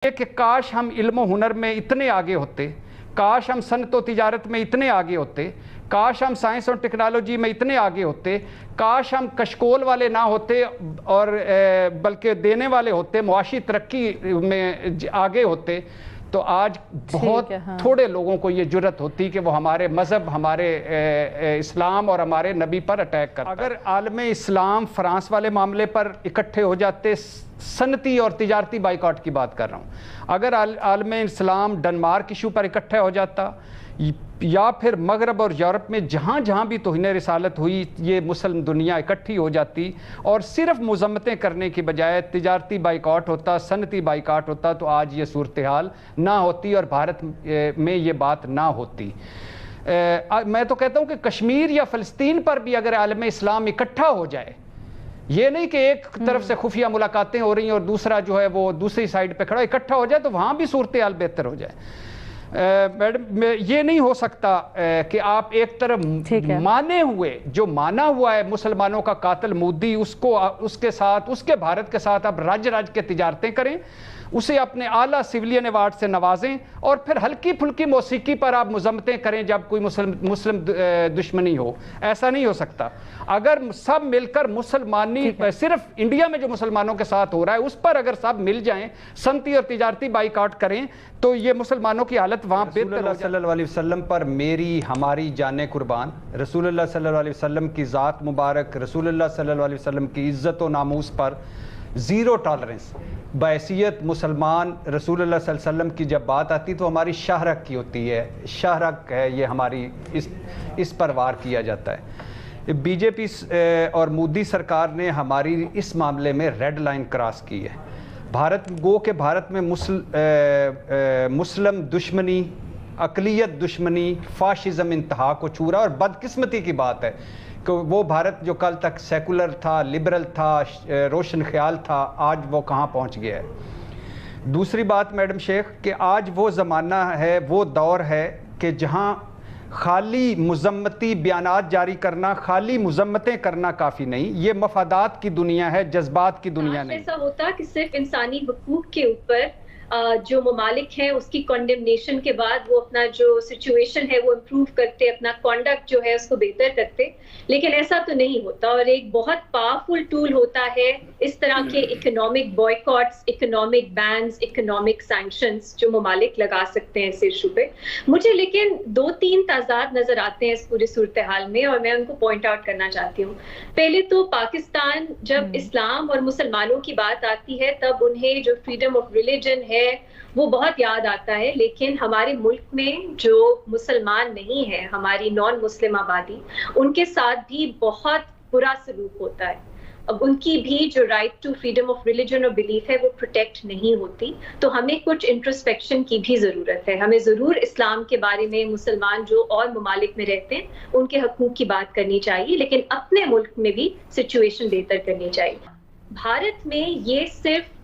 कि काश हम इल्म हुनर में इतने आगे होते, काश हम सनत व तिजारत में इतने आगे होते, काश हम साइंस और टेक्नोलॉजी में इतने आगे होते, काश हम कशकोल वाले ना होते और बल्कि देने वाले होते, मुआशी तरक्की में आगे होते, तो आज बहुत थोड़े लोगों को ये जुर्रत होती कि वो हमारे मज़हब, हमारे इस्लाम और हमारे नबी पर अटैक करता। अगर आलम इस्लाम फ्रांस वाले मामले पर इकट्ठे हो जाते, सनती और तिजारती बाइकआउट की बात कर रहा हूँ, अगर आलम इस्लाम डेनमार्क इशू पर इकट्ठा हो जाता, या फिर मगरब और यूरोप में जहाँ जहाँ भी तौहीन रिसालत हुई, ये मुस्लिम दुनिया इकट्ठी हो जाती और सिर्फ मजम्मतें करने की बजाय तिजारती बाइकआउट होता, सनती बाइकआउट होता, तो आज ये सूरत हाल ना होती और भारत में ये बात ना होती। मैं तो कहता हूँ कि कश्मीर या फ़लस्तीन पर भी अगर आलम इस्लाम इकट्ठा हो जाए, ये नहीं कि एक तरफ से खुफिया मुलाकातें हो रही हैं और दूसरा जो है वो दूसरी साइड पे खड़ा, इकट्ठा हो जाए तो वहाँ भी सूरत हाल बेहतर हो जाए। मैडम, ये नहीं हो सकता कि आप एक तरफ माने हुए, जो माना हुआ है मुसलमानों का कातिल मोदी, उसको उसके साथ, उसके भारत के साथ आप राज्य के तिजारतें करें, उसे अपने आला सिविलियन अवार्ड से नवाजें और फिर हल्की फुल्की मौसीकी पर आप मजम्मतें करें जब कोई मुस्लिम दुश्मनी हो। ऐसा नहीं हो सकता। अगर सब मिलकर मुसलमानी, सिर्फ इंडिया में जो मुसलमानों के साथ हो रहा है उस पर अगर सब मिल जाएं, सनती और तिजारती बाइकआउट करें, तो ये मुसलमानों की हालत वहाँ रसूलुल्लाह सल्लल्लाहु अलैहि वसल्लम पर मेरी हमारी जाने कुर्बान, रसूलुल्लाह सल्लल्लाहु अलैहि वसल्लम की ज़ात मुबारक, रसूलुल्लाह सल्लल्लाहु अलैहि वसल्लम की इज़्ज़त व नामूस पर ज़ीरो टॉलरेंस। बैसियत मुसलमान रसूलुल्लाह सल्लल्लाहु अलैहि वसल्लम की जब बात आती तो हमारी शाहरक की होती है, शाहरक है ये हमारी, इस पर वार किया जाता है। बीजेपी और मोदी सरकार ने हमारी इस मामले में रेड लाइन क्रॉस की है। भारत में मुस्लिम दुश्मनी, अक़लियत दुश्मनी, फाशिज़म इंतहा को छू रहा, और बदकिस्मती की बात है कि वो भारत जो कल तक सेकुलर था, लिबरल था, रोशन ख्याल था, आज वो कहाँ पहुँच गया है। दूसरी बात मैडम शेख कि आज वो ज़माना है, वो दौर है कि जहाँ खाली मुज़म्मती बयानात जारी करना, खाली मुज़म्मतें करना काफ़ी नहीं, ये मफादात की दुनिया है, जज्बात की दुनिया नहीं। ऐसा होता कि सिर्फ इंसानी हुकूक के ऊपर जो ममालिक हैं उसकी कंडेमनेशन के बाद वो अपना जो सिचुएशन है वो इम्प्रूव करते, अपना कॉन्डक्ट जो है उसको बेहतर करते, लेकिन ऐसा तो नहीं होता। और एक बहुत पावरफुल टूल होता है इस तरह के economic boycotts, economic bans, economic sanctions जो ममालिक लगा सकते हैं इस इशू पे। मुझे लेकिन 2-3 ताज़ाद नजर आते हैं इस पूरी सूरत हाल में और मैं उनको पॉइंट आउट करना चाहती हूँ। पहले तो पाकिस्तान, जब इस्लाम और मुसलमानों की बात आती है तब उन्हें जो फ्रीडम ऑफ रिलीजन है वो बहुत याद आता है, लेकिन हमारे मुल्क में जो मुसलमान नहीं है, हमारी नॉन मुस्लिम आबादी, उनके साथ भी बहुत बुरा सलूक होता है। अब उनकी भी जो right to freedom of religion और बिलीफ है वो प्रोटेक्ट नहीं होती। तो हमें कुछ इंट्रोस्पेक्शन की भी ज़रूरत है। हमें ज़रूर इस्लाम के बारे में, मुसलमान जो और ममालिक में रहते हैं उनके हकूक़ की बात करनी चाहिए, लेकिन अपने मुल्क में भी सिचुएशन बेहतर करनी चाहिए। भारत में ये सिर्फ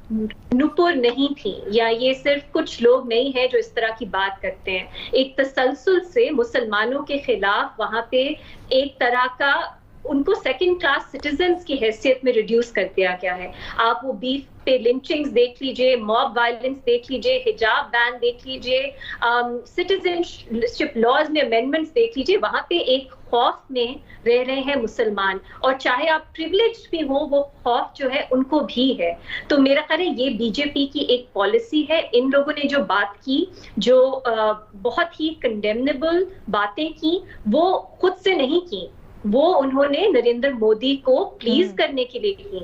नुपुर नहीं थी या ये सिर्फ कुछ लोग नहीं हैं जो इस तरह की बात करते हैं। एक तसलसल से मुसलमानों के खिलाफ वहां पे एक तरह का उनको सेकंड क्लास सिटीजन्स की हैसियत में रिड्यूस कर दिया गया है। आप वो बीफ पे लिंचिंग्स देख लीजिए, मॉब वायलेंस देख लीजिए, हिजाब बैन देख लीजिए, सिटीजनशिप लॉज में अमेंडमेंट्स देख लीजिए, वहां पे एक खौफ में रह रहे हैं मुसलमान, और चाहे आप प्रिविलेज्ड भी हो वो खौफ जो है उनको भी है। तो मेरा ख्याल है ये बीजेपी की एक पॉलिसी है। इन लोगों ने जो बात की, जो बहुत ही कंडेमनेबल बातें की, वो खुद से नहीं की, वो उन्होंने नरेंद्र मोदी को प्लीज करने के लिए की।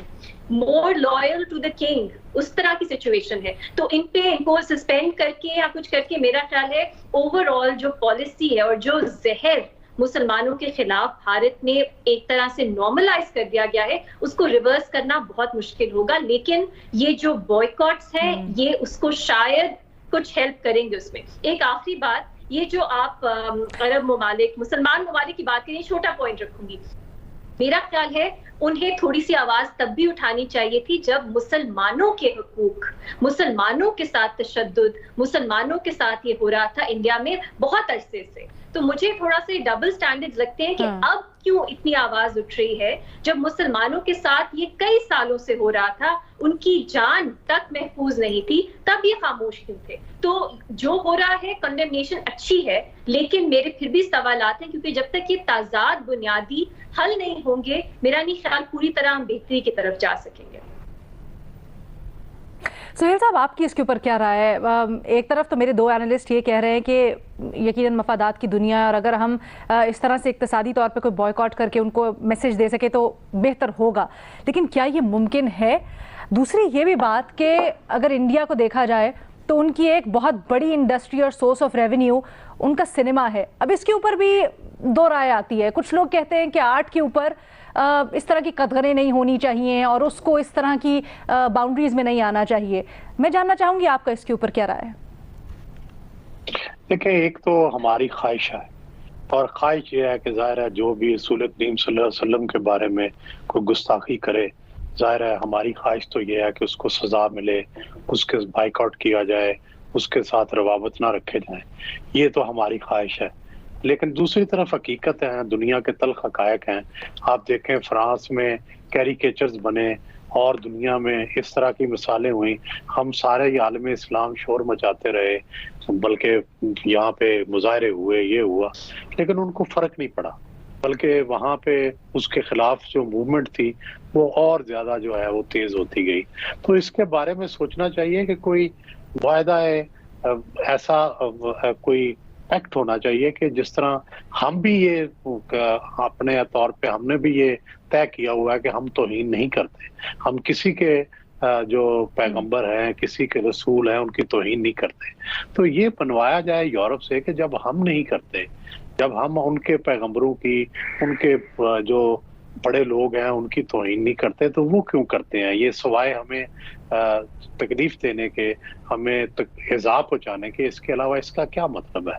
More loyal to the king, उस तरह की सिचुएशन है। तो इनको सस्पेंड करके या कुछ करके मेरा ख्याल है ओवरऑल जो पॉलिसी है और जो जहर मुसलमानों के खिलाफ भारत में एक तरह से नॉर्मलाइज कर दिया गया है, उसको रिवर्स करना बहुत मुश्किल होगा। लेकिन ये जो बॉयकॉट्स हैं ये उसको शायद कुछ हेल्प करेंगे उसमें। एक आखिरी बात, ये जो आप अरब ममालिक, मुसलमान ममालिक की बात करें, छोटा पॉइंट रखूंगी। मेरा ख्याल है उन्हें थोड़ी सी आवाज तब भी उठानी चाहिए थी जब मुसलमानों के हुकूक, मुसलमानों के साथ तशद्दुद, मुसलमानों के साथ ये हो रहा था इंडिया में बहुत अरसे से। तो मुझे थोड़ा से डबल स्टैंडर्ड्स लगते हैं कि अब क्यों इतनी आवाज उठ रही है जब मुसलमानों के साथ ये कई सालों से हो रहा था, उनकी जान तक महफूज नहीं थी, तब ये खामोश क्यों थे। तो जो हो रहा है कंडेमनेशन अच्छी है, लेकिन मेरे फिर भी सवालात हैं, क्योंकि जब तक ये ताजाद बुनियादी हल नहीं होंगे, मेरा नहीं ख्याल पूरी तरह हम बेहतरी की तरफ जा सकेंगे। सुहेल साहब, आपकी इसके ऊपर क्या राय है? एक तरफ तो मेरे दो एनालिस्ट ये कह रहे हैं कि यकीनन मफादात की दुनिया है और अगर हम इस तरह से इक्तिसादी तौर पे कोई बॉयकॉट करके उनको मैसेज दे सके तो बेहतर होगा, लेकिन क्या ये मुमकिन है? दूसरी ये भी बात कि अगर इंडिया को देखा जाए तो उनकी एक बहुत बड़ी इंडस्ट्री और सोर्स ऑफ रेवेन्यू उनका सिनेमा है। अब इसके ऊपर भी दो राय आती है। कुछ लोग कहते हैं कि आर्ट के ऊपर इस तरह की कदगरें नहीं होनी चाहिए और उसको इस तरह की बाउंड्रीज में नहीं आना चाहिए। मैं जानना चाहूंगी आपका इसके ऊपर क्या राय है? देखिए, एक तो हमारी ख्वाहिश है और ख्वाहिश ये है कि जाहिर है जो भी रसूल करीम सल्लल्लाहु अलैहि वसल्लम के बारे में कोई गुस्ताखी करे, जाहिर है हमारी ख्वाहिश तो ये है कि उसको सजा मिले, उसके बाइकआउट किया जाए, उसके साथ रवाबत ना रखे जाए। ये तो हमारी ख्वाहिश है। लेकिन दूसरी तरफ हकीकत है, दुनिया के तल्ख हकायक हैं। आप देखें फ्रांस में कैरिकेचर्स बने और दुनिया में इस तरह की मिसालें हुई। हम सारे आलम इस्लाम शोर मचाते रहे, बल्कि यहाँ पे मुजाहरे हुए, ये हुआ, लेकिन उनको फर्क नहीं पड़ा, बल्कि वहाँ पे उसके खिलाफ जो मूवमेंट थी वो और ज्यादा जो है वो तेज होती गई। तो इसके बारे में सोचना चाहिए कि कोई वायदा ऐसा कोई एक्ट होना चाहिए कि जिस तरह हम भी ये अपने तौर पे हमने भी ये तय किया हुआ है कि हम तौहीन नहीं करते, हम किसी के जो पैगंबर हैं, किसी के रसूल हैं, उनकी तौहीन नहीं करते। तो ये बनवाया जाए यूरोप से कि जब हम नहीं करते, जब हम उनके पैगंबरों की, उनके जो बड़े लोग हैं उनकी तौहीन नहीं करते, तो वो क्यों करते हैं? ये सवाए हमें तकलीफ देने के, हमें इज़ा पहुंचाने के, इसके अलावा इसका क्या मतलब है?